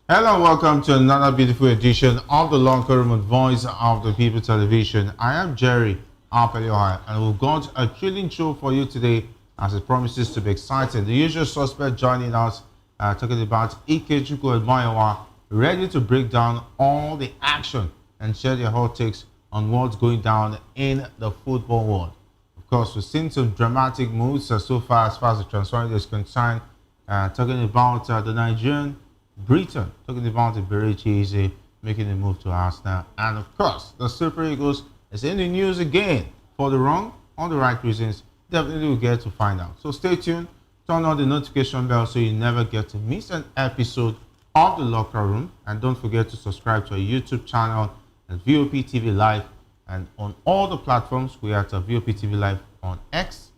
Hello and welcome to another beautiful edition of the Locker Room Voice of the People Television. I am Jerry Apelioha and we've got a thrilling show for you today as it promises to be exciting. The usual suspect joining us talking about Ikechukwu Admayawa, ready to break down all the action and share their hot takes on what's going down in the football world. Of course, we've seen some dramatic moves so far as the transfer is concerned. Talking about the Nigerian Britain, talking about the Berechese making a move to Arsenal. And of course, the Super Eagles is in the news again for the wrong or the right reasons. Definitely we'll get to find out. So stay tuned, turn on the notification bell so you never get to miss an episode of the Locker Room. And don't forget to subscribe to our YouTube channel at VOP TV Live and on all the platforms. We are at VOP TV Live on X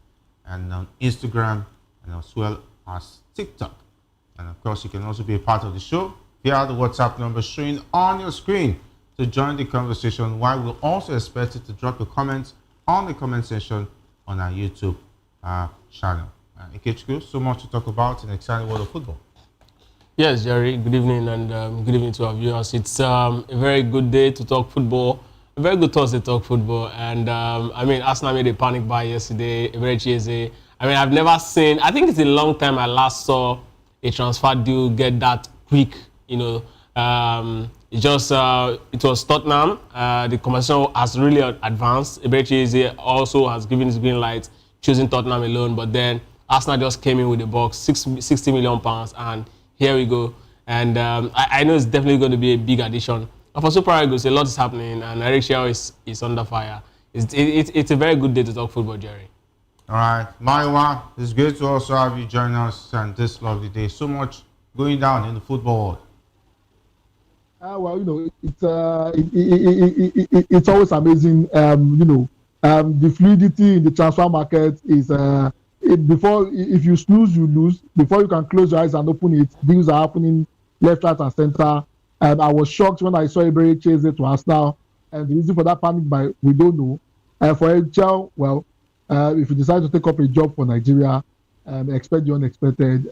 and on Instagram and as well as TikTok. And of course, you can also be a part of the show via the WhatsApp number showing on your screen to join the conversation, while we'll also expect you to drop your comments on the comment section on our YouTube channel. Ikechukwu, so much to talk about in the exciting world of football. Yes, Jerry, good evening and good evening to our viewers. It's a very good day to talk football, a very good Thursday to talk football. And I mean, Arsenal made a panic buy yesterday, a very cheesy. I mean, I've never seen, I think it's a long time I last saw a transfer deal get that quick, you know. It was Tottenham. The conversation has really advanced. Eberechi also has given his green light, choosing Tottenham alone. But then Arsenal just came in with the box, £60 million, and here we go. And I know it's definitely going to be a big addition. But for Super Eagles, a lot is happening, and Eric Chelle is under fire. It's a very good day to talk football, Jerry. All right, Maiwa, it's great to also have you join us on this lovely day. So much going down in the football world. Well, you know, it's always amazing. The fluidity in the transfer market is if you snooze, you lose. Before you can close your eyes and open it, deals are happening left, right, and center. And I was shocked when I saw Iberi chase it to Arsenal. And the reason for that panic buy, we don't know. For HL, well, if you decide to take up a job for Nigeria, expect the unexpected.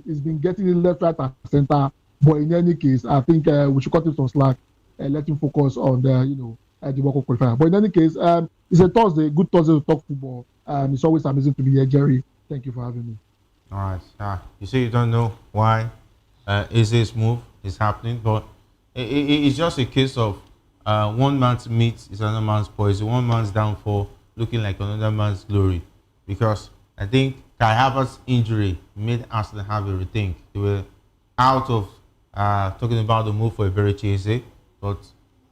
It's been getting it left, right, and center. But in any case, I think we should cut it some slack and let him focus on the work qualifier. But in any case, it's a Thursday, good Thursday to talk football. It's always amazing to be here, Jerry. Thank you for having me. All right. You say you don't know why this move is happening, but it's just a case of one man's meat is another man's poison, one man's downfall looking like another man's glory. Because I think Kai Havertz's injury made Arsenal have a rethink. They were out of talking about the move for Eberechi, but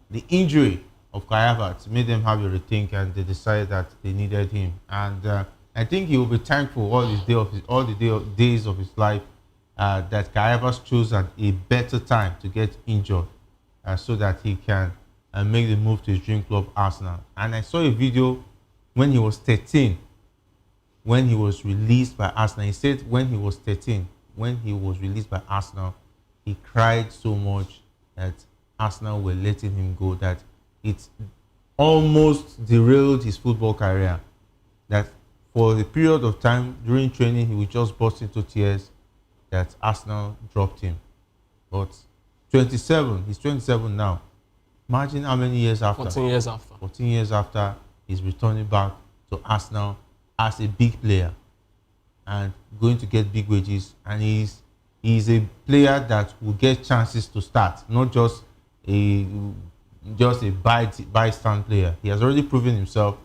the injury of Kai Havertz made them have a rethink, and they decided that they needed him. And I think he will be thankful all the days of his life that Kai Havertz chose at a better time to get injured, so that he can make the move to his dream club, Arsenal. And I saw a video when he was 13, when he was released by Arsenal. He said when he was 13, when he was released by Arsenal, he cried so much that Arsenal were letting him go, that it almost derailed his football career. That for a period of time during training, he would just burst into tears that Arsenal dropped him. But 27, he's 27 now. Imagine how many years after? 14 years after. 14 years after, he's returning back to Arsenal as a big player and going to get big wages. And he's a player that will get chances to start, not just a bystand player. He has already proven himself,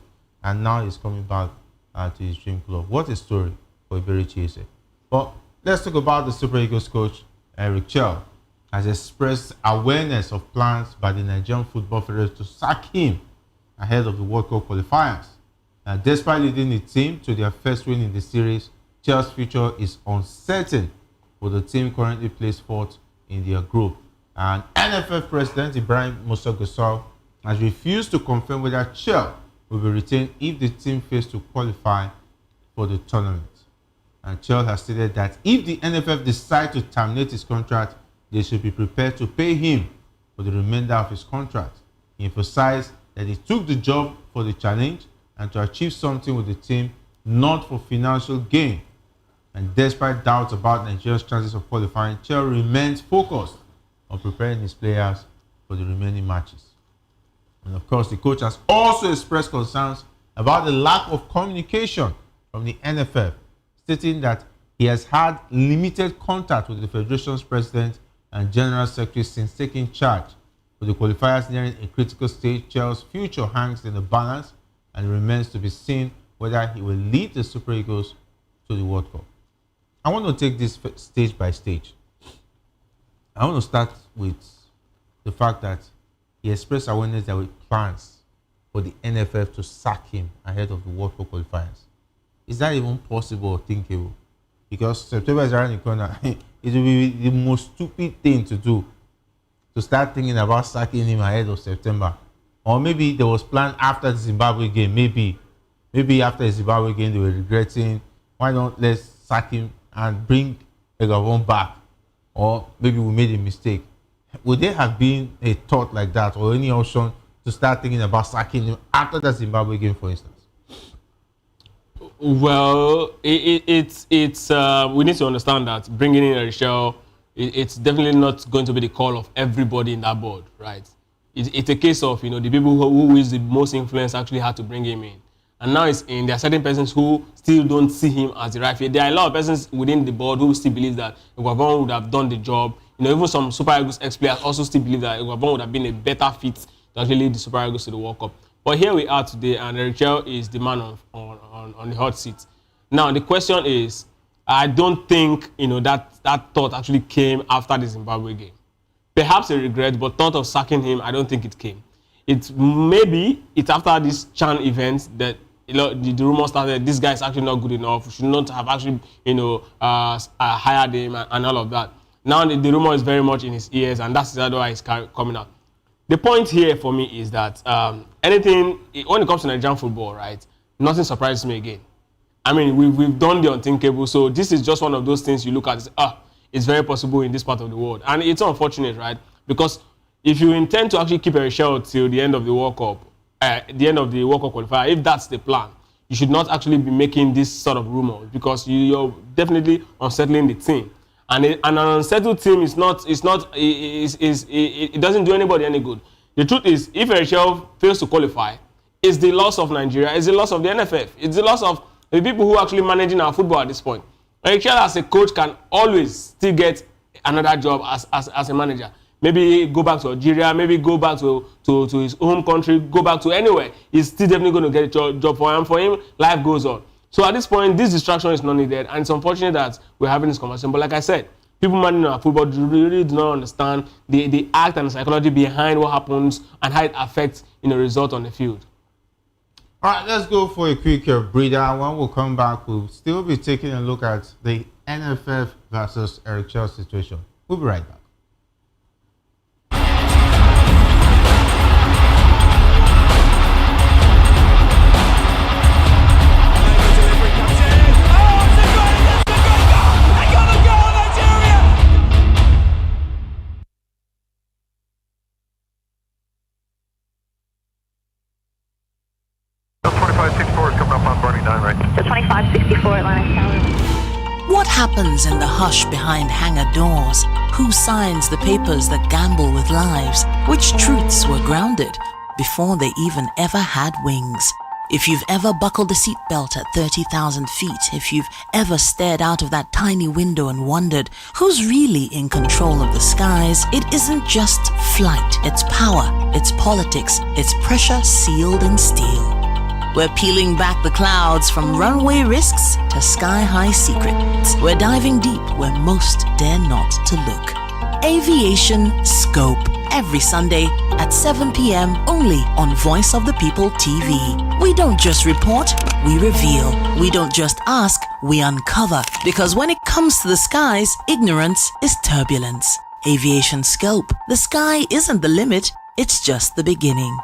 and now he's coming back to his dream club. What a story for Eberechi. But let's talk about the Super Eagles coach, Eric Chelle, has expressed awareness of plans by the Nigerian Football Federation to sack him ahead of the World Cup qualifiers. Despite leading the team to their first win in the series, Chelse's future is uncertain, with the team currently placed fourth in their group. And NFF President Ibrahim Musa Gusau has refused to confirm whether Chelle will be retained if the team fails to qualify for the tournament. And Chelle has stated that if the NFF decide to terminate his contract, they should be prepared to pay him for the remainder of his contract. He emphasized that he took the job for the challenge and to achieve something with the team, not for financial gain. And despite doubts about Nigeria's chances of qualifying, Chelle remains focused on preparing his players for the remaining matches. And of course, the coach has also expressed concerns about the lack of communication from the NFF, stating that he has had limited contact with the Federation's president and general secretary since taking charge. With the qualifiers nearing a critical stage, Chelle's future hangs in the balance, and it remains to be seen whether he will lead the Super Eagles to the World Cup. I want to take this stage by stage. I want to start with the fact that he expressed awareness that with plans for the NFF to sack him ahead of the World Cup qualifiers. Is that even possible or thinkable? Because September is around the corner. It will be the most stupid thing to do, to start thinking about sacking him ahead of September. Or maybe there was planned after the Zimbabwe game. Maybe after the Zimbabwe game they were regretting, why not let's sack him and bring Egavon back? Or maybe we made a mistake. Would there have been a thought like that, or any option to start thinking about sacking him after the Zimbabwe game, for instance? Well, it's we need to understand that bringing in a Shell, it's definitely not going to be the call of everybody in that board, right? It's a case of, the people who is the most influence actually had to bring him in. And now it's in. There are certain persons who still don't see him as the right fit. There are a lot of persons within the board who still believe that Egavon would have done the job. Even some Super Eagles ex-players also still believe that Egavon would have been a better fit to actually lead the Super Eagles to the World Cup. But here we are today, and Chelle is the man on the hot seat. Now the question is, I don't think that thought actually came after the Zimbabwe game. Perhaps a regret, but thought of sacking him, I don't think it came. It's after this Chan event that the rumor started. This guy is actually not good enough. We should not have actually hired him and all of that. Now the rumor is very much in his ears, and that's why it's coming out. The point here for me is that anything when it comes to Nigerian football, right? Nothing surprises me again. I mean, we've done the unthinkable, so this is just one of those things you look at. It's very possible in this part of the world, and it's unfortunate, right? Because if you intend to actually keep a Shell till the end of the World Cup, the end of the World Cup qualifier, if that's the plan, you should not actually be making this sort of rumors, because you're definitely unsettling the team. And an unsettled team it doesn't do anybody any good. The truth is, if a Shell fails to qualify, it's the loss of Nigeria, it's the loss of the NFF, it's the loss of the people who are actually managing our football at this point. Shell as a coach can always still get another job as a manager. Maybe go back to Algeria, maybe go back to his home country, go back to anywhere. He's still definitely going to get a job for him. For him, life goes on. So at this point, this distraction is not needed, and it's unfortunate that we're having this conversation. But like I said, people managing our football really do not understand the act and the psychology behind what happens and how it affects the result on the field. All right, let's go for a quick breather. When we come back, we'll still be taking a look at the NFF versus Eric Chelle situation. We'll be right back. What happens in the hush behind hangar doors? Who signs the papers that gamble with lives? Which truths were grounded before they even ever had wings? If you've ever buckled a seatbelt at 30,000 feet, if you've ever stared out of that tiny window and wondered who's really in control of the skies, it isn't just flight, it's power, it's politics, it's pressure sealed in steel. We're peeling back the clouds from runway risks to sky-high secrets. We're diving deep where most dare not to look. Aviation Scope, every Sunday at 7 p.m. only on Voice of the People TV. We don't just report, we reveal. We don't just ask, we uncover. Because when it comes to the skies, ignorance is turbulence. Aviation Scope, the sky isn't the limit, it's just the beginning.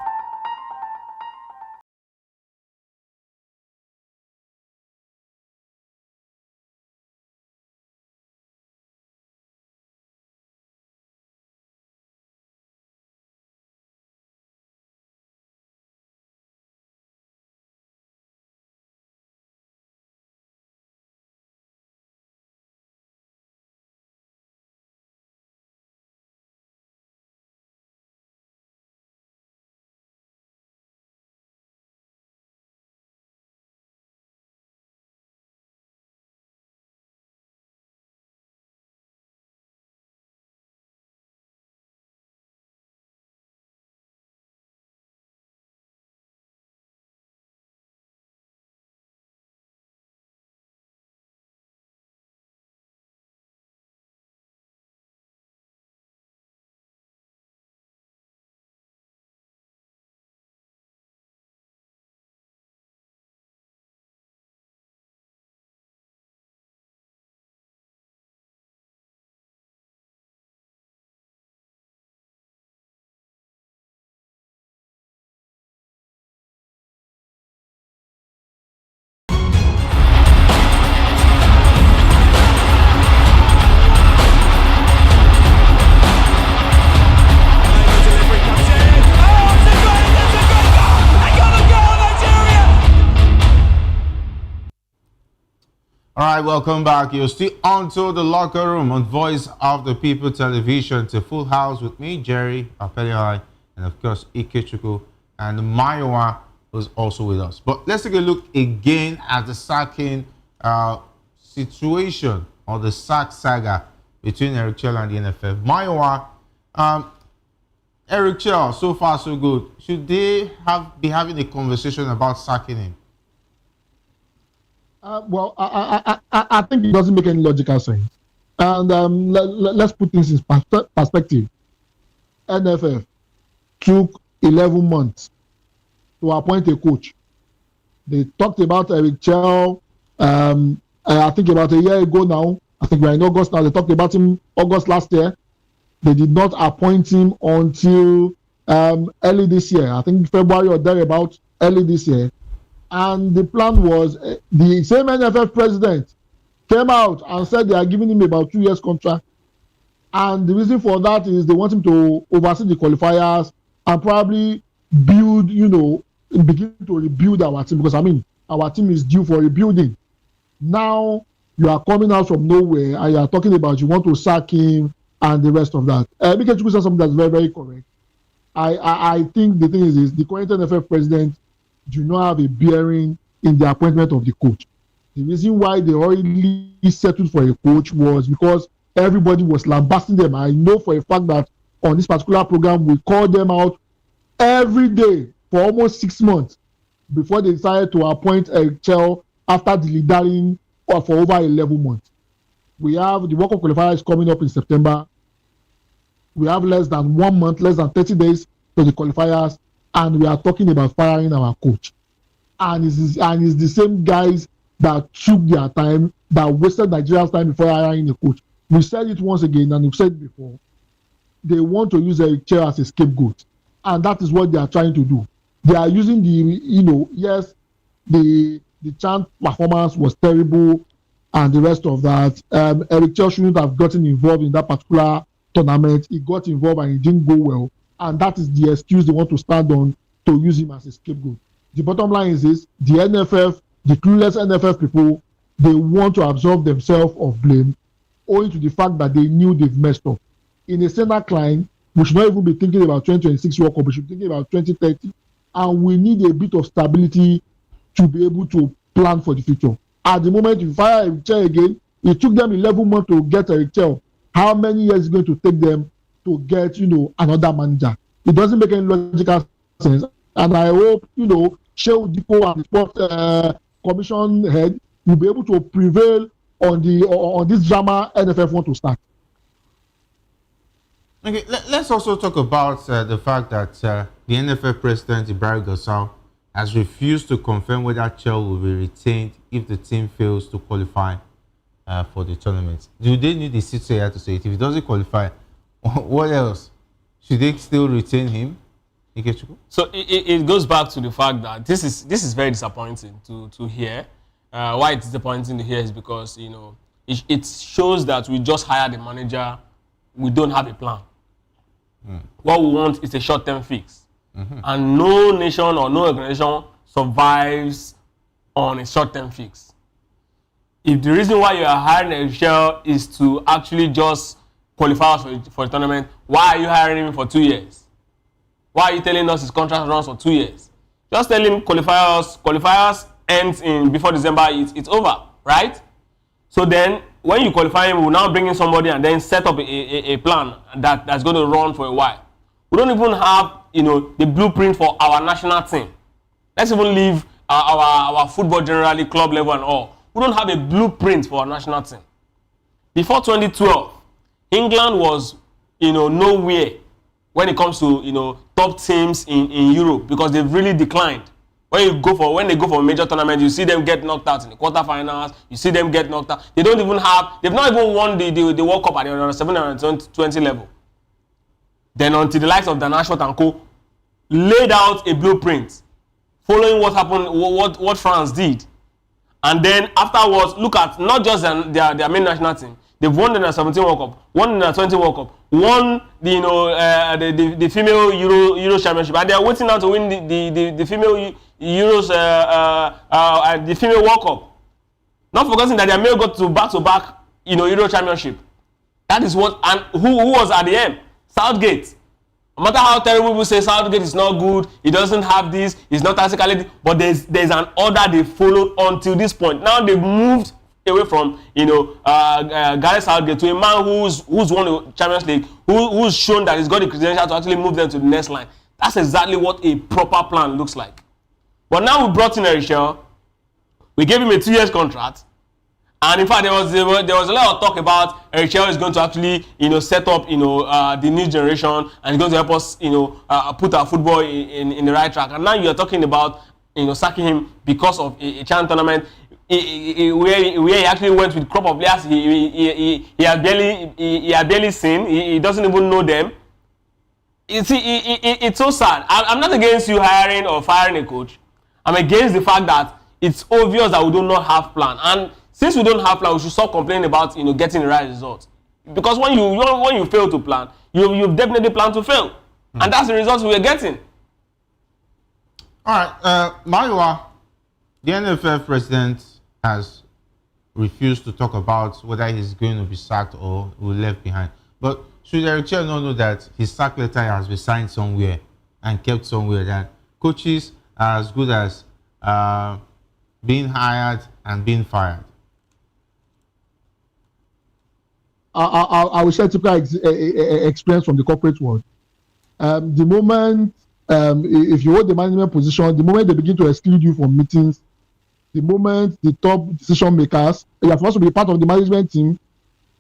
All right, welcome back. You're still onto the locker room on Voice of the People Television. To Full House with me, Jerry Apelihai, and of course Ikechukwu, and Mayowa was also with us. But let's take a look again at the sacking situation, or the sack saga between Eric Chelle and the NFF. Mayowa, Eric Chelle, so far so good. Should they be having a conversation about sacking him? Well, I think it doesn't make any logical sense. And let's put things in perspective. NFF took 11 months to appoint a coach. They talked about Eric Chelle, I think about a year ago now. I think we're in August now. They talked about him August last year. They did not appoint him until early this year. I think February or thereabout, early this year. And the plan was the same NFF president came out and said they are giving him about 2 years contract. And the reason for that is they want him to oversee the qualifiers and probably build, begin to rebuild our team. Because, our team is due for rebuilding. Now, you are coming out from nowhere and you are talking about you want to sack him and the rest of that. Because you said something that's very, very correct. I think the thing is the current NFF president do not have a bearing in the appointment of the coach. The reason why they already settled for a coach was because everybody was lambasting them. I know for a fact that on this particular program, we called them out every day for almost 6 months before they decided to appoint a Chelle after deliberating for over 11 months. We have the World Cup qualifiers coming up in September. We have less than 1 month, less than 30 days to the qualifiers, and we are talking about firing our coach. And it's the same guys that took their time, that wasted Nigeria's time before hiring a coach. We said it once again, and we've said it before. They want to use Eric Chelle as a scapegoat, and that is what they are trying to do. They are using yes, the chant performance was terrible, and the rest of that. Eric Chelle shouldn't have gotten involved in that particular tournament. He got involved and it didn't go well. And that is the excuse they want to stand on to use him as a scapegoat. The bottom line is this: the NFF, the clueless NFF people, they want to absolve themselves of blame owing to the fact that they knew they've messed up. In a standard line, we should not even be thinking about 2026 World Cup, we should be thinking about 2030. And we need a bit of stability to be able to plan for the future. At the moment, if you fire Eric Chelle again, it took them 11 months to get Eric Chelle. How many years is it going to take them to get, another manager? It doesn't make any logical sense. And I hope, Shell Depot and the Sports Commission head will be able to prevail on this drama NFF want to start. Okay, let's also talk about the fact that the NFF president, Ibrahim Gassau, has refused to confirm whether Chelle will be retained if the team fails to qualify for the tournament. Do they need the CCI to say it? If he doesn't qualify, what else? Should they still retain him? So it goes back to the fact that this is very disappointing to hear. Why it's disappointing to hear is because it shows that we just hired a manager, we don't have a plan. What we want is a short-term fix. And no nation or no organization survives on a short-term fix. If the reason why you are hiring a Chelle is to actually just qualify us for a tournament, why are you hiring him for 2 years? Why are you telling us his contract runs for 2 years? Just tell him qualifiers ends before December, it's over, right? So then, when you qualify him, we'll now bring in somebody and then set up a plan that's going to run for a while. We don't even have, the blueprint for our national team. Let's even leave our football generally, club level and all. We don't have a blueprint for our national team. Before 2012, England was, nowhere when it comes to, top teams in Europe because they've really declined. When they go for a major tournament, you see them get knocked out in the quarterfinals. You see them get knocked out. They've not even won the World Cup at the under 7 and under 20 level. Then until the likes of Danashot and Co. laid out a blueprint, following what happened, what France did, and then afterwards look at not just their main national team. They've won the under 17 World Cup, won the under 20 World Cup, won the female Euro Championship, and they are waiting now to win the female Euros, the female World Cup. Not forgetting that their male got to back-to-back, Euro Championship. That is what, and who was at the end? Southgate. No matter how terrible people say Southgate is not good, he doesn't have this, he's not tactically, but there's an order they followed until this point. Now they've moved away from Gareth Southgate to a man who's won the Champions League, who's shown that he's got the credential to actually move them to the next line. That's exactly what a proper plan looks like. But now we brought in Chelle, we gave him a 2-year contract. And in fact, there was a lot of talk about Chelle is going to actually, set up, the new generation, and he's going to help us, put our football in the right track. And now you are talking about, sacking him because of a CHAN tournament where he actually went with crop of players he had barely seen. He doesn't even know them. It's so sad. I'm not against you hiring or firing a coach. I'm against the fact that it's obvious that we do not have plan. And since we don't have plan, we should stop complaining about getting the right results. Because when you fail to plan, you've definitely planned to fail, and that's the results we're getting. All right, Maiwa, the NFF president has refused to talk about whether he's going to be sacked or will be left behind. But should Chelle not know that his sack letter has been signed somewhere and kept somewhere? That coaches are as good as being hired and being fired. I will share typical experience from the corporate world. The moment, if you hold the management position, the moment they begin to exclude you from meetings, the moment the top decision makers, you are supposed to be part of the management team,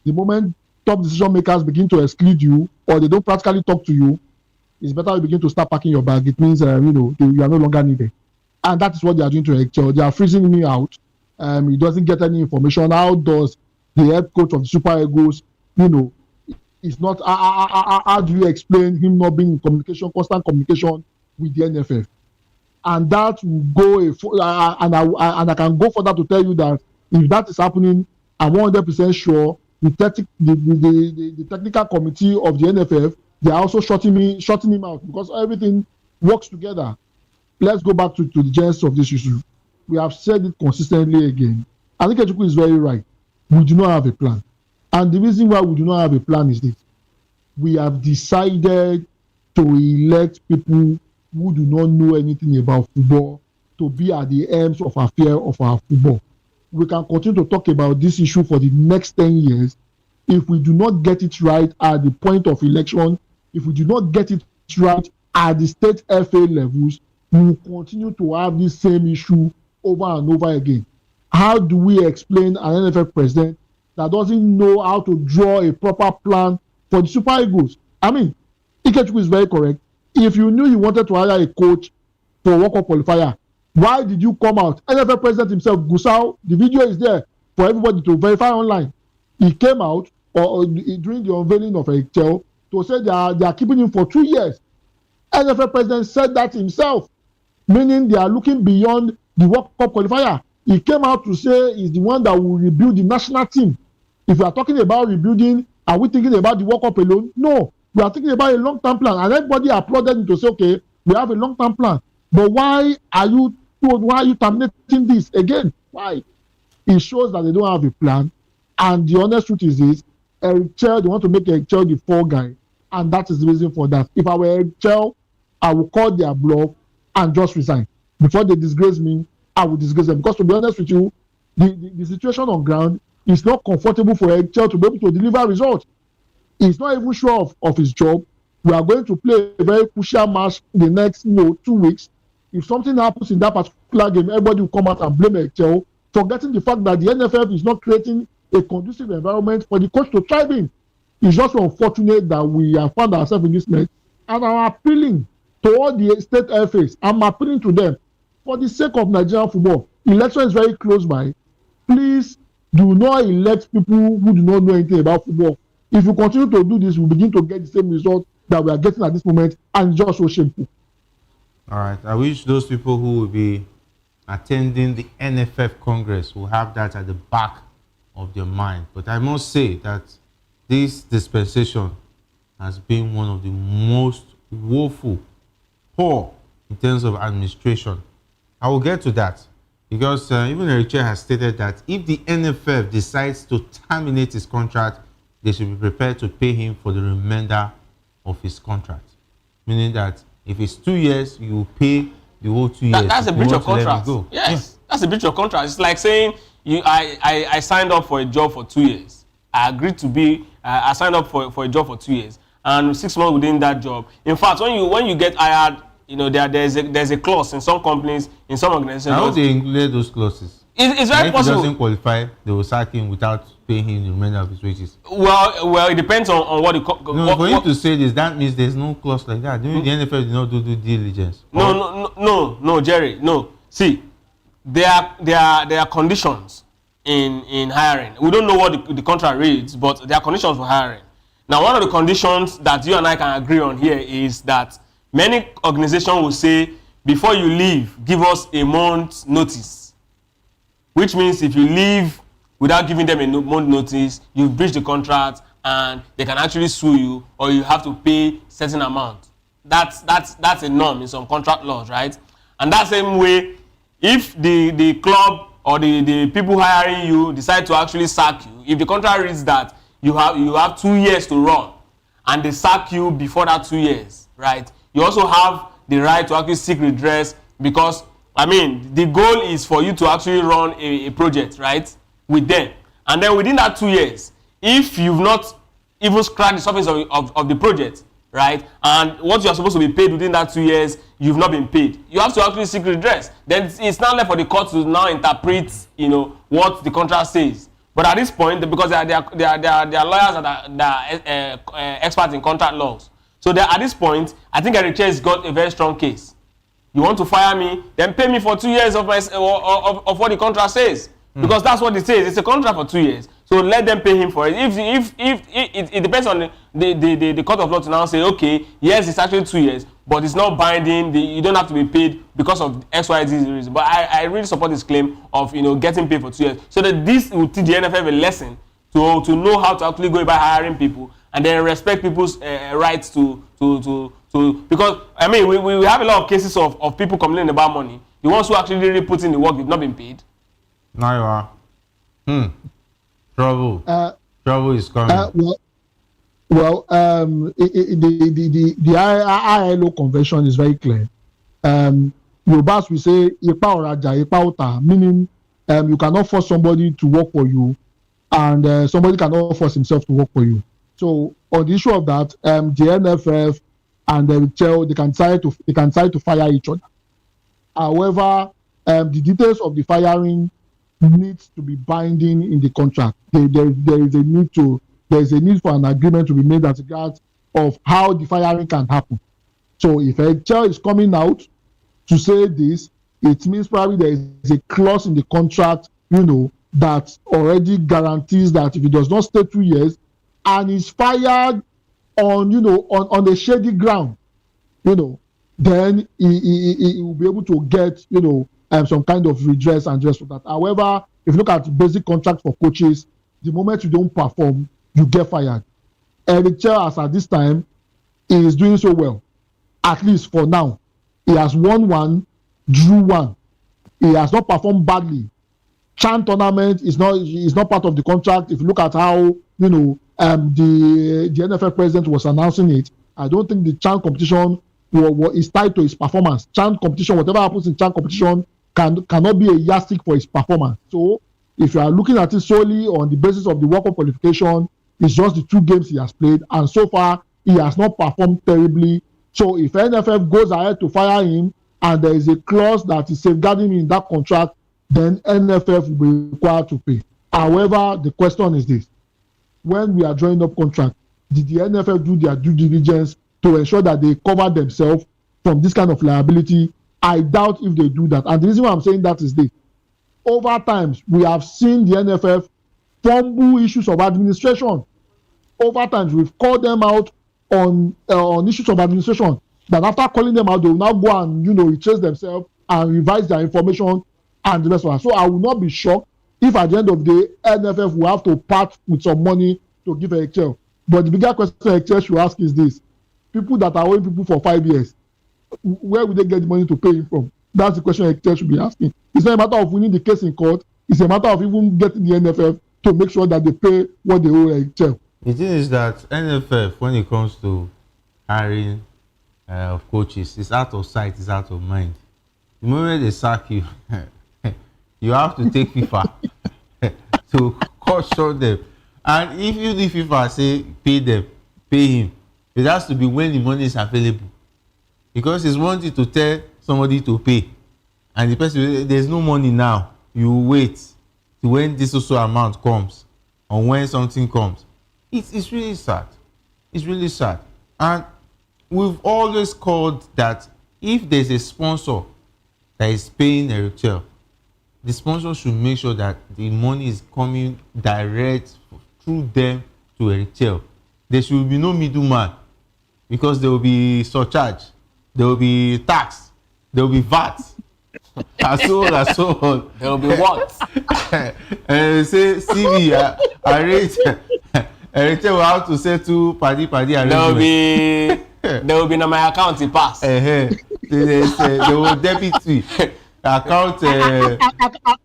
the moment top decision makers begin to exclude you or they don't practically talk to you, it's better you begin to start packing your bag. It means, you are no longer needed. And that is what they are doing to Chelle. They are freezing me out. He doesn't get any information. How does the head coach of the Super Eagles, it's not, how do you explain him not being in communication, constant communication with the NFF? And that will go, and I can go further to tell you that if that is happening, I'm 100% sure the technical committee of the NFF, they are also shutting him out because everything works together. Let's go back to the genesis of this issue. We have said it consistently again. I think Ejikwu is very right. We do not have a plan. And the reason why we do not have a plan is this. We have decided to elect people who do not know anything about football to be at the ends of affair of our football. We can continue to talk about this issue for the next 10 years. If we do not get it right at the point of election, if we do not get it right at the state FA levels, we will continue to have this same issue over and over again. How do we explain an NFF president that doesn't know how to draw a proper plan for the Super Eagles? I mean, Ikechukwu is very correct. If you knew you wanted to hire a coach for World Cup qualifier, why did you come out? NFF president himself, Gusau, the video is there for everybody to verify online. He came out during the unveiling of Chelle to say they are keeping him for 2 years. NFF president said that himself, meaning they are looking beyond the World Cup qualifier. He came out to say he's the one that will rebuild the national team. If we are talking about rebuilding, are we thinking about the World Cup alone? No. We are thinking about a long-term plan. And everybody applauded him to say, okay, we have a long-term plan. But why are you terminating this again? Why? It shows that they don't have a plan. And the honest truth is this, Chelle, they want to make Chelle the fall guy. And that is the reason for that. If I were Chelle, I would call their bluff and just resign. Before they disgrace me, I would disgrace them. Because to be honest with you, the situation on ground is not comfortable for Chelle to be able to deliver results. He's not even sure of his job. We are going to play a very crucial match in the next 2 weeks. If something happens in that particular game, everybody will come out and blame Chelle, forgetting the fact that the NFF is not creating a conducive environment for the coach to thrive in. It's just unfortunate that we have found ourselves in this mess. And I'm appealing to all the state FAs. I'm appealing to them for the sake of Nigerian football. Election is very close by. Please do not elect people who do not know anything about football. If you continue to do this, we'll begin to get the same result that we are getting at this moment, and just so shameful. All right. I wish those people who will be attending the NFF Congress will have that at the back of their mind. But I must say that this dispensation has been one of the most woeful, poor in terms of administration. I will get to that. Because even Richard has stated that if the NFF decides to terminate his contract, they should be prepared to pay him for the remainder of his contract. Meaning that if it's 2 years, you will pay the whole 2 years. That's a breach of contract. Yes, that's a breach of contract. It's like saying I signed up for a job for 2 years. I agreed to be. I signed up for a job for 2 years, and 6 months within that job. In fact, when you get hired, you know there's a clause in some companies, in some organizations. How they include those clauses? It's very possible. If he doesn't qualify, they will sack him without paying him the remainder of his wages. Well, it depends on what the for you to say this, that means there's no clause like that. The NFL did not do due diligence. No, Jerry. No. See, there are conditions in hiring. We don't know what the contract reads, but there are conditions for hiring. Now, one of the conditions that you and I can agree on here is that many organizations will say, before you leave, give us a month's notice. Which means if you leave without giving them a month notice, you've breached the contract and they can actually sue you, or you have to pay certain amount. That's a norm in some contract laws, right? And that same way, if the club or the people hiring you decide to actually sack you, if the contract reads that you have 2 years to run and they sack you before that 2 years, right? You also have the right to actually seek redress, because the goal is for you to actually run a project, right, with them. And then within that 2 years, if you've not even scratched the surface of the project, right, and what you are supposed to be paid within that 2 years, you've not been paid, you have to actually seek redress. Then it's now left for the court to now interpret, what the contract says. But at this point, because they are lawyers that are experts in contract laws, so at this point, I think Eric has got a very strong case. You want to fire me, then pay me for 2 years of what the contract says. Because that's what it says. It's a contract for 2 years. So let them pay him for it. If it depends on the court of law to now say, okay, yes, it's actually 2 years, but it's not binding. You don't have to be paid because of X, Y, Z reason. But I really support this claim of getting paid for 2 years, so that this will teach the NFF a lesson to know how to actually go about hiring people and then respect people's rights to because we have a lot of cases of people complaining about money. The ones who actually really put in the work, they've not been paid. Now you are. Trouble. Trouble is coming. The ILO convention is very clear. Yorubas will say ipa oraja ipa ota, meaning you cannot force somebody to work for you, and somebody cannot force himself to work for you. So on the issue of that, the NFF and the Chelle, they can decide to fire each other. However, the details of the firing needs to be binding in the contract. There is a need for an agreement to be made as regards of how the firing can happen. So if a Chelle is coming out to say this, it means probably there is a clause in the contract, that already guarantees that if it does not stay 2 years and is fired on a shady ground, then he will be able to get, some kind of redress and just for that. However, if you look at basic contract for coaches, the moment you don't perform, you get fired. Eric Chelle, as at this time, is doing so well, at least for now. He has won one, drew one. He has not performed badly. CHAN tournament is not part of the contract. If you look at how the NFL president was announcing it, I don't think the CHAN competition is tied to his performance. CHAN competition, whatever happens in CHAN competition, cannot be a yardstick for his performance. So if you are looking at it solely on the basis of the World Cup qualification, it's just the 2 games he has played, and so far he has not performed terribly. So if NFF goes ahead to fire him and there is a clause that is safeguarding him in that contract, then NFF will be required to pay. However, the question is this: when we are drawing up contract, did the NFF do their due diligence to ensure that they cover themselves from this kind of liability? I doubt if they do that. And the reason why I'm saying that is this: over times, we have seen the NFF fumble issues of administration. Over times, we've called them out on issues of administration, that after calling them out, they will now go and retrace themselves and revise their information and the rest of that. So I will not be shocked if at the end of the day, NFF will have to part with some money to give Eric Chelle. But the bigger question Eric Chelle should ask is this: people that are owing people for 5 years, where will they get the money to pay him from? That's the question Excel should be asking. It's not a matter of winning the case in court. It's a matter of even getting the NFF to make sure that they pay what they owe Excel. The thing is that NFF, when it comes to hiring of coaches, it's out of sight, it's out of mind. The moment they sack you, you have to take FIFA to caution them. And if you leave FIFA, say pay him, it has to be when the money is available. Because it's one thing to tell somebody to pay, and the person, there's no money now, you wait to when this also amount comes, or when something comes. It's really sad. It's really sad. And we've always called that if there's a sponsor that is paying a retail, the sponsor should make sure that the money is coming direct through them to a retail. There should be no middleman, because there will be surcharge, there will be tax, there will be VAT, and so on and so on. There will be what? And say, CV, I rate, a retail will have to say to party arrangement. There will be in my account it pass. They will debit me. Account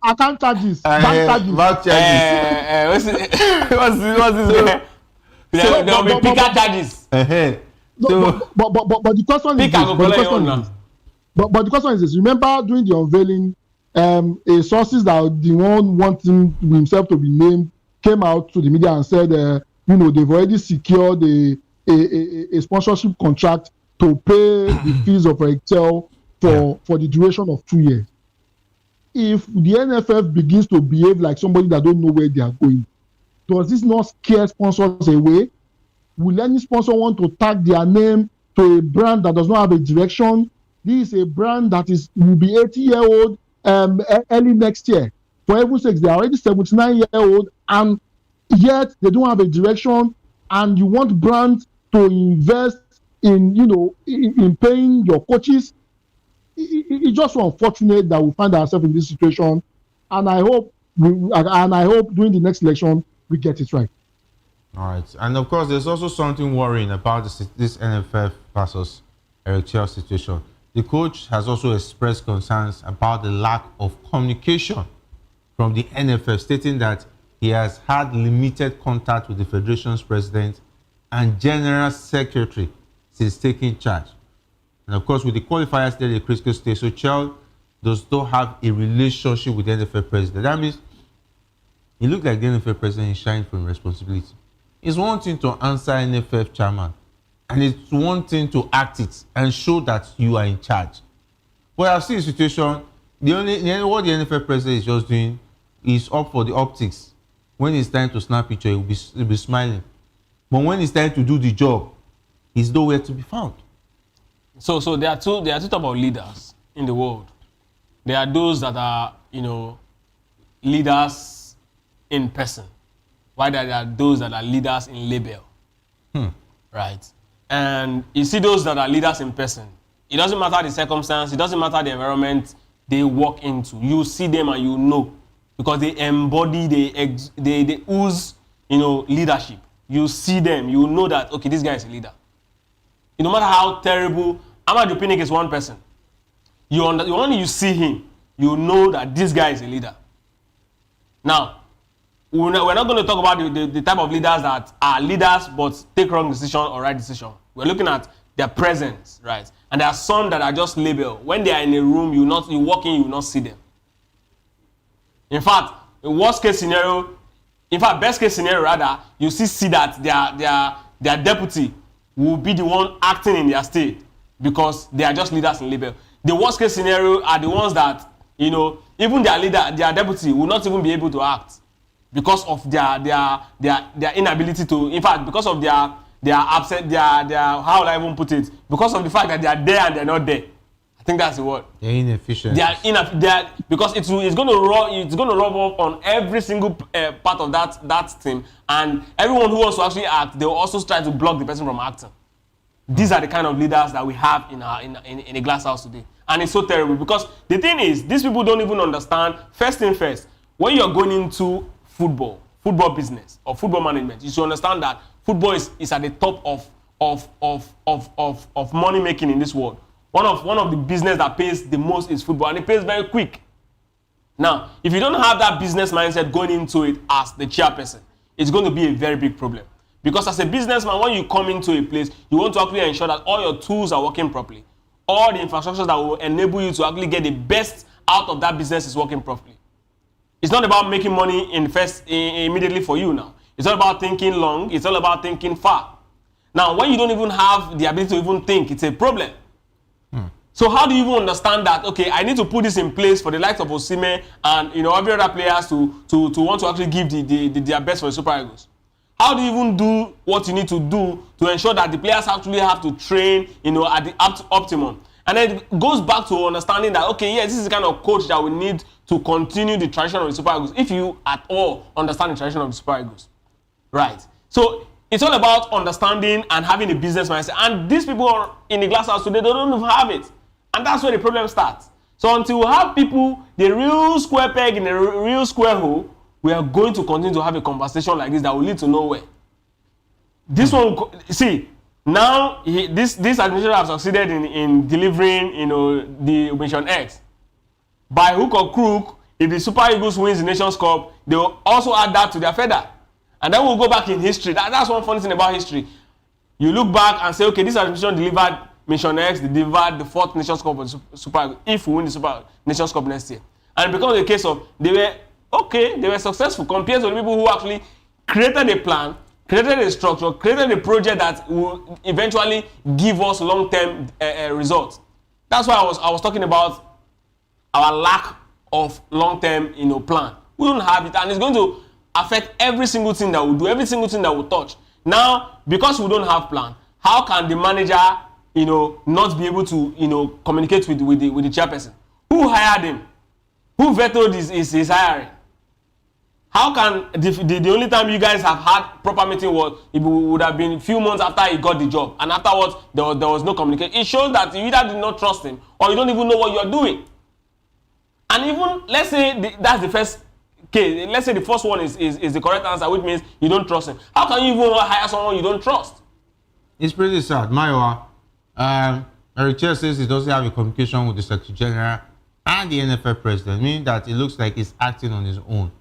Account charges, bank charges. What's this? There will be picker charges. But the question is but the question is this. Remember during the unveiling, a sources that the one wanting himself to be named came out to the media and said, they've already secured a sponsorship contract to pay the fees of Excel for the duration of 2 years. If the NFF begins to behave like somebody that don't know where they are going, does this not scare sponsors away? Will any sponsor want to tag their name to a brand that does not have a direction? This is a brand that will be 80-year-old early next year. For heaven's sakes, they are already 79-year-old, and yet they don't have a direction. And you want brands to invest in paying your coaches. It's just so unfortunate that we find ourselves in this situation, and I hope during the next election we get it right. All right, and of course, there's also something worrying about this NFF versus Eric Chelle situation. The coach has also expressed concerns about the lack of communication from the NFF, stating that he has had limited contact with the federation's president and general secretary since taking charge. And of course, with the qualifiers still at a critical stage, so Chelle does not have a relationship with the NFF president. That means it looks like the NFF president is shying from responsibility. It's one thing to answer NFF chairman, and it's one thing to act it and show that you are in charge. But I've seen a situation, what the NFF president is just doing is up for the optics. When it's time to snap picture, he'll be smiling. But when it's time to do the job, he's nowhere to be found. So there are two types of leaders in the world. There are those that are, leaders in person, while there are those that are leaders in label. Right? And you see those that are leaders in person. It doesn't matter the circumstance, it doesn't matter the environment they walk into. You see them and you know, because they embody, they ooze, leadership. You see them, you know that, okay, this guy is a leader. No matter how terrible, Amadou Pinnick is one person. When you see him, you know that this guy is a leader. Now, we're not going to talk about the type of leaders that are leaders but take wrong decision or right decision. We're looking at their presence, right? And there are some that are just labeled. When they are in a room, you walk in, you will not see them. In fact, best case scenario rather, you see that their deputy will be the one acting in their state because they are just leaders in label. The worst case scenario are the ones that, even their leader, their deputy will not even be able to act because of their inability to, in fact, because of their absent, how will I even put it? Because of the fact that they are there and they're not there. I think that's the word. They're inefficient. Because it's going to rub off on every single part of that team, and everyone who wants to actually act, they will also try to block the person from acting. These are the kind of leaders that we have in a glass house today, and it's so terrible because the thing is, these people don't even understand. First thing first, when you're going into football business or football management, you should understand that football is at the top of money making in this world. one of the business that pays the most is football, and it pays very quick. Now, if you don't have that business mindset going into it as the chairperson, it's going to be a very big problem. Because as a businessman, when you come into a place, you want to actually ensure that all your tools are working properly. All the infrastructure that will enable you to actually get the best out of that business is working properly. It's not about making money immediately for you now. It's not about thinking long. It's all about thinking far. Now, when you don't even have the ability to even think, it's a problem. So how do you even understand that, okay, I need to put this in place for the likes of Osimhen and, you know, every other players to want to actually give their best for the Super Eagles? How do you even do what you need to do to ensure that the players actually have to train, you know, at the optimum? And then it goes back to understanding that, okay, yes, this is the kind of coach that we need to continue the tradition of the Super Eagles, if you at all understand the tradition of the Super Eagles. Right. So it's all about understanding and having a business mindset. And these people in the glass house today, they don't even have it. And that's where the problem starts. So until we have people, the real square peg in the real square hole, we are going to continue to have a conversation like this that will lead to nowhere. This one, see, now this administration has succeeded in delivering, you know, the Mission X. By hook or crook, if the Super Eagles wins the Nations Cup, they will also add that to their feather. And then we'll go back in history. That's one funny thing about history. You look back and say, okay, this administration delivered Mission X, they delivered the 4th Nations Cup of the Super Eagles, if we win the Super Nations Cup next year. And it becomes a case of they were successful compared to the people who actually created a plan, created a structure, created a project that will eventually give us long-term results. That's why I was talking about our lack of long-term, you know, plan. We don't have it, and it's going to affect every single thing that we do, every single thing that we touch. Now, because we don't have plan, how can the manager, you know, not be able to, you know, communicate with the chairperson? Who hired him? Who vetoed his hiring? How can the only time you guys have had proper meeting it would have been a few months after he got the job, and afterwards there was no communication. It shows that you either did not trust him or you don't even know what you're doing. And even, let's say that's the first case. Let's say the first one is the correct answer, which means you don't trust him. How can you even hire someone you don't trust? It's pretty sad. Maiwa, Eric Chelle says he doesn't have a communication with the Secretary General and the NFL President, meaning that it looks like he's acting on his own.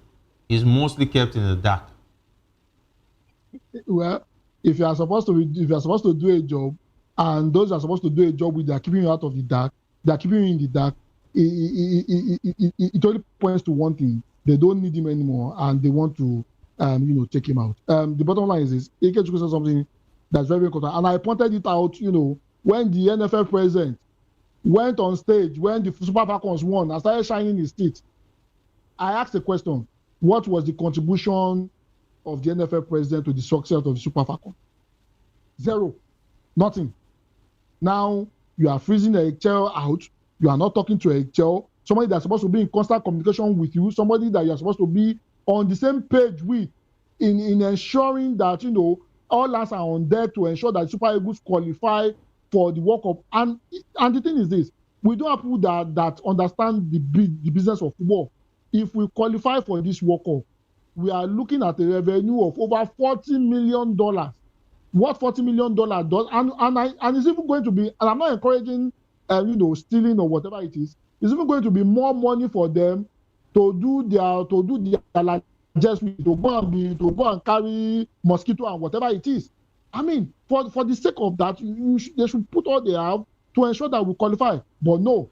He's mostly kept in the dark. Well, if you are supposed to do a job, and those are supposed to do a job with, they are keeping you out of the dark, they are keeping you in the dark, it only points to one thing: they don't need him anymore, and they want to, take him out. The bottom line is this: Ikechukwu said something that's very important, and I pointed it out. You know, when the NFL president went on stage, when the Super Falcons won and started shining his teeth, I asked a question: what was the contribution of the NFL president to the success of the Super Falcons? Zero. Nothing. Now you are freezing a Chelle out. You are not talking to a Chelle, somebody that's supposed to be in constant communication with you, somebody that you're supposed to be on the same page with, in ensuring that, you know, all hands are on deck to ensure that Super Eagles qualify for the World Cup. And the thing is this: we don't have people that understand the business of football. If we qualify for this World Cup, we are looking at a revenue of over $40 million. What $40 million does, and it's even going to be, and I'm not encouraging, stealing or whatever it is. It's even going to be more money for them to do their largest, to go and carry mosquito and whatever it is. I mean, for the sake of that, they should put all they have to ensure that we qualify. But no,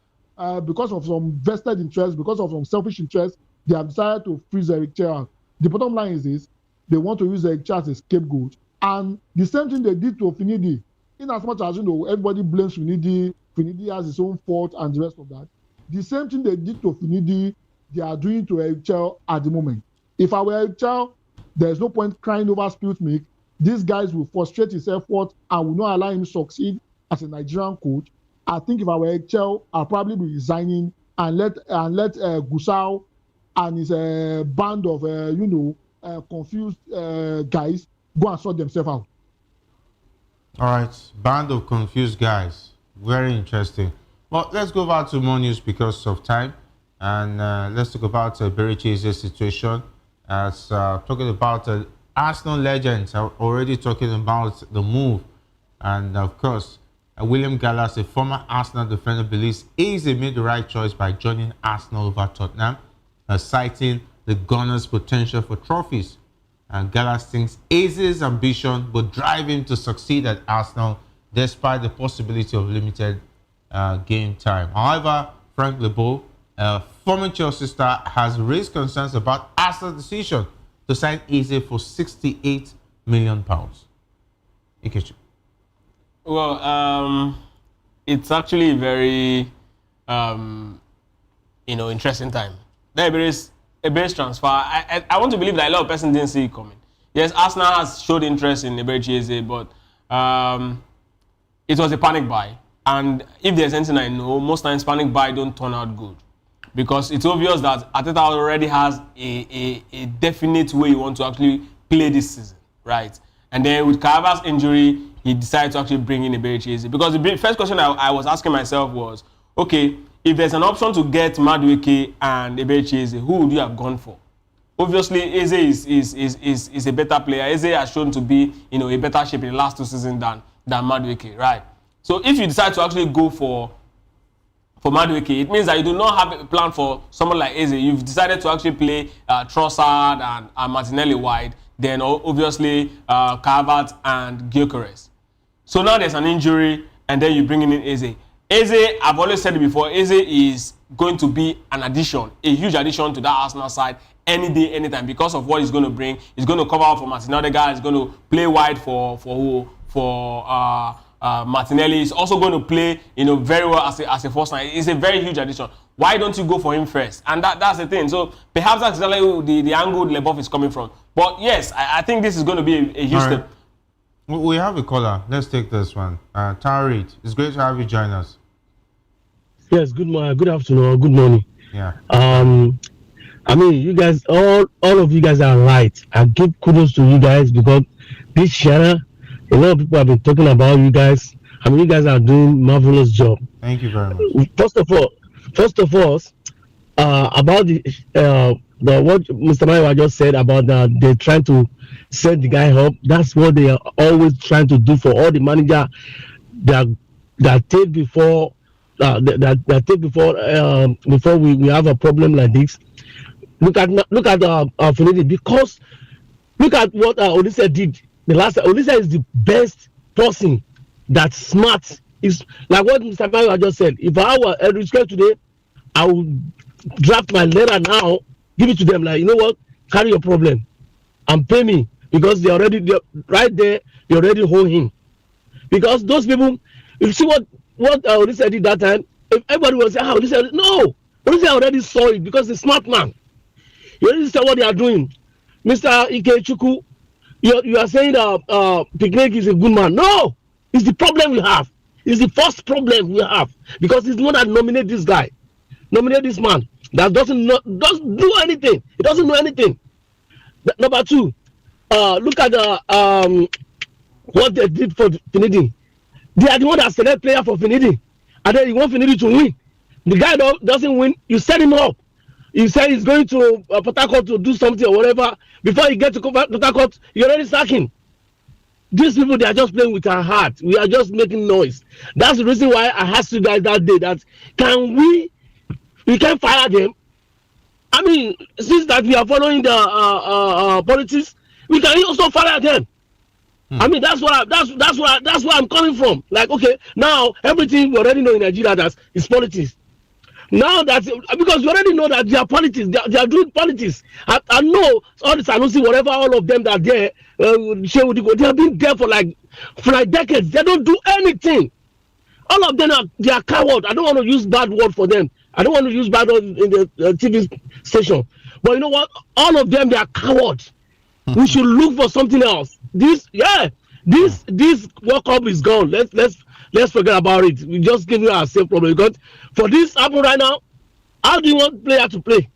because of some vested interest, because of some selfish interest, they have decided to freeze Eric Chelle. The bottom line is this: they want to use Eric Chelle as a scapegoat. And the same thing they did to Finidi. In as much as, everybody blames Finidi has his own fault and the rest of that. The same thing they did to Finidi, they are doing to Eric Chelle at the moment. If I were Eric Chelle, there's no point crying over spilt milk. These guys will frustrate his effort and will not allow him to succeed as a Nigerian coach. I think if I were Eric Chelle, I'll probably be resigning and let Gusau and his band of confused guys go and sort themselves out. All right, band of confused guys. Very interesting. Well, let's go back to more news because of time, and let's talk about Berechi's situation. As talking about Arsenal legends are already talking about the move, and of course, William Gallas, a former Arsenal defender, believes Eze made the right choice by joining Arsenal over Tottenham, citing the Gunners' potential for trophies. Gallas thinks Eze's ambition would drive him to succeed at Arsenal despite the possibility of limited game time. However, Frank Leboeuf, former Chelsea star, has raised concerns about Arsenal's decision to sign Eze for £68 million. Ikechu. Well, it's actually a very, interesting time. There is a base transfer. I want to believe that a lot of persons didn't see it coming. Yes, Arsenal has showed interest in Eberechi Eze, but it was a panic buy. And if there's anything I know, most times panic buy don't turn out good. Because it's obvious that Arteta already has a definite way he wants to actually play this season, right? And then with Carval's injury, he decided to actually bring in Eberechi Eze. Because the first question I was asking myself was, okay, if there's an option to get Madueke and Eberechi Eze, who would you have gone for? Obviously, Eze is a better player. Eze has shown to be, a better shape in the last 2 seasons than Madueke, right? So if you decide to actually go for Madueke, it means that you do not have a plan for someone like Eze. You've decided to actually play Trossard and Martinelli wide, then obviously Calvert and Gyökeres. So now there's an injury, and then you bring in Eze. Eze, I've always said it before, Eze is going to be an addition, a huge addition to that Arsenal side any day, anytime, because of what he's going to bring. He's going to cover up for Martin Odegaard. He's going to play wide for Martinelli. He's also going to play, very well as a first line. It's a very huge addition. Why don't you go for him first? And that's the thing. So perhaps that's exactly the angle Leboeuf is coming from. But yes, I think this is going to be a huge step. We have a caller. Let's take this one. Tariq, it's great to have you join us. Yes, good morning, good afternoon, or good morning. Yeah. You guys, all of you guys are right. I give kudos to you guys because this Shelle, a lot of people have been talking about you guys. You guys are doing marvelous job. Thank you very much. First of all, about the what Mr. Maiwa just said about they're trying to set the guy up. That's what they are always trying to do for all the manager that take before before we have a problem like this. Look at Finidi, because look at what Olise did. The last Olise is the best person that's smart. Is like what Mr. Maiwa just said. If I were Edward today, I would draft my letter now, give it to them. Like, you know what? Carry your problem and pay me, because they're right there. They already hold him. Because those people, you see what Olise did that time. If everybody was saying, Olise, no, Olise already saw it because he's a smart man. You already saw what they are doing. Mr. Ikechukwu, you are saying that Picnic is a good man. No, it's the problem we have. It's the first problem we have, because it's not that nominate this guy, nominate this man that doesn't do anything. He doesn't know anything. Number 2, look at what they did for Finidi. They are the one that select player for Finidi, and then you want Finidi to win. The guy doesn't win. You set him up. You say he's going to Port Harcourt to do something or whatever. Before he gets to Port Harcourt, you already sack him. These people, they are just playing with our heart. We are just making noise. That's the reason why I asked you guys that day that we can fire them. Since that we are following the politics, we can also fire them. That's where I'm coming from. Like, okay, now everything we already know in Nigeria that is politics. Now that, because you already know that they are politics, they are doing politics. I know all the Sanusi, whatever, all of them that are there, they have been there for like decades. They don't do anything. All of them they are cowards. I don't want to use bad word for them. I don't want to use bad word in the TV station. But you know what? All of them, they are cowards. We should look for something else. This World Cup is gone. Let's forget about it. We just give you our same problem, because for this happen right now, how do you want player to play?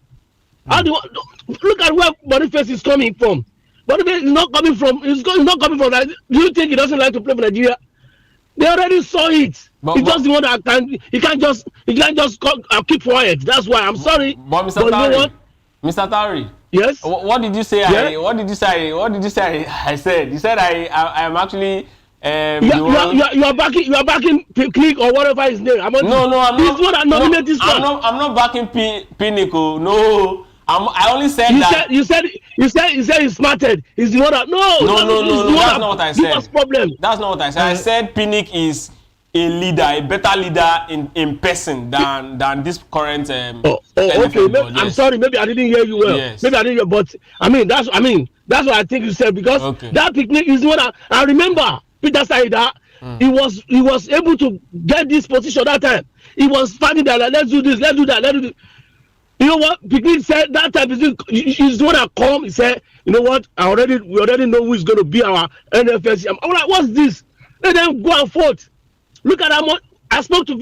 How do you want, look at where Boniface is coming from. Boniface is not coming from. He's not coming from. Do you think he doesn't like to play for Nigeria? They already saw it. He's just the one that can. He can't just keep quiet. That's why I'm sorry. But Mr. Tari, Mr. Tari. Yes. What did you say? Yeah? What did you say? I said. You said I am actually You are backing Click or whatever his name. No, I'm he's not. That nominate this one. I'm not backing Pinnacle. No, I only said that. You said he's smarted. He's the one that No. That's not what I said. Give us problem. That's not what I said. I said Pinnick is a leader, a better leader in person than this current. Okay. Yes. I'm sorry. Maybe I didn't hear you well. Yes. Maybe I didn't hear, but that's what I think you said, because that picnic is the one I remember. Peter Saida, he was able to get this position that time. He was fighting that, like, let's do this, let's do that, let's do this. You know what? Picnic said that time he's the one that come. He said, you know what? We already know who is going to be our NFS. I'm like, what's this? Let them go and vote. Look at how much I spoke to.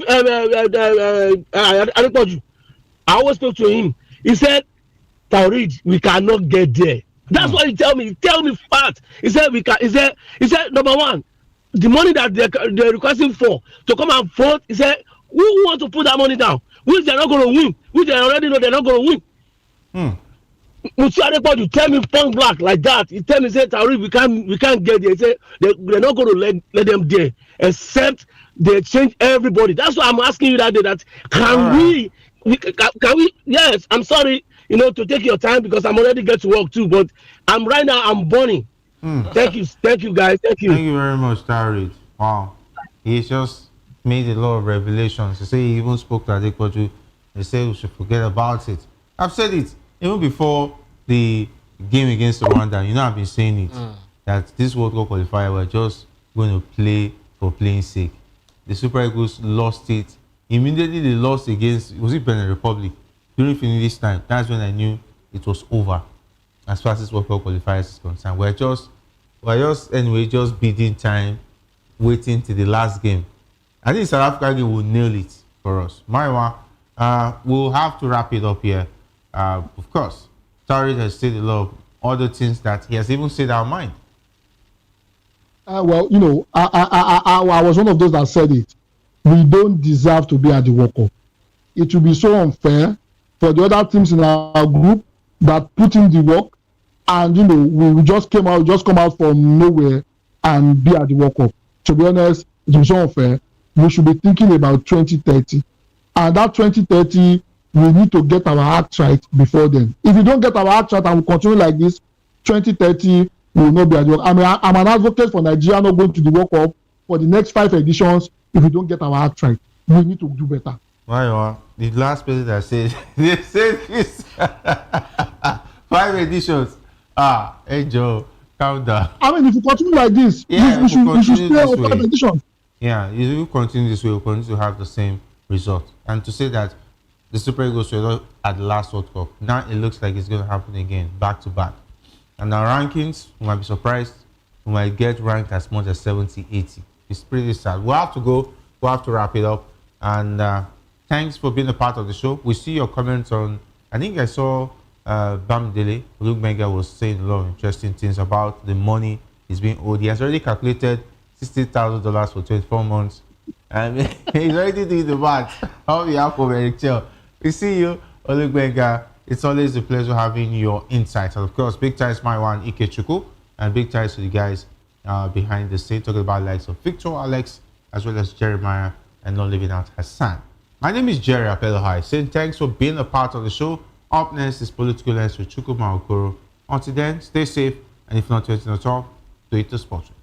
I always spoke to him. He said, Taurid, we cannot get there. That's what he tell me. He tell me fat. He said we can. He said number one, the money that they're requesting for to come and vote. He said, who want to put that money down? Which they're not going to win. Which they already know they're not going to win. Mutu Adepoju tell me point blank like that. He tell me, say, Taurid, we can't get there. He said they're not going to let them there except they change everybody. That's why I'm asking you that day. That can we? Can we? Yes. I'm sorry. To take your time because I'm already get to work too. But I'm burning. Thank you, guys. Thank you. Thank you very much, Taurid. Wow, he's just made a lot of revelations. He said he even spoke to Adepoju. He said we should forget about it. I've said it even before the game against Rwanda. I've been saying it that this World Cup qualifier we're just going to play for playing sake. The Super Eagles lost it immediately. They lost against Benin Republic. During this time, that's when I knew it was over as far as this World Cup qualifiers is concerned. We're just beating time, waiting till the last game. I think South Africa game will nail it for us. Maiwa, we'll have to wrap it up here. Of course, Taurid has said a lot of other things that he has even said our mind. I was one of those that said it. We don't deserve to be at the World Cup. It will be so unfair for the other teams in our group that put in the work, and we just come out from nowhere and be at the World Cup. To be honest, it is so unfair. We should be thinking about 2030, and that 2030 we need to get our act right before then. If we don't get our act right and we continue like this, 2030 will not be at the World Cup. I mean, I'm an advocate for Nigeria not going to the World Cup for the next 5 editions. If we don't get our act right, we need to do better. Why the last person that said they said this 5 editions. Hey Joe, calm down. I mean, if you continue like this, we should stay on 5 editions. Yeah, if you continue this way, we'll continue to have the same result. And to say that the Super Eagles were not at the last World Cup, now it looks like it's going to happen again, back to back. And our rankings, we might be surprised, we might get ranked as much as 70, 80. It's pretty sad. We'll have to go, we'll have to wrap it up. And thanks for being a part of the show. We see your comments on, I think I saw Bamdele, Luke Menga was saying a lot of interesting things about the money he's being owed. He has already calculated $60,000 for 24 months. And he's already doing the math on behalf of Eric Chelle. We see you, Luke Menga. It's always a pleasure having your insights. And of course, big thanks to my one, Ike Chuku, and big thanks to the guys behind the scene, talking about likes of Victor, Alex, as well as Jeremiah, and not leaving out Hassan. My name is Jerry Apelohai, saying thanks for being a part of the show. Up next is Political Lens with Chukwuma Okoro. Until then, stay safe, and if not waiting at all, do it to sponsor.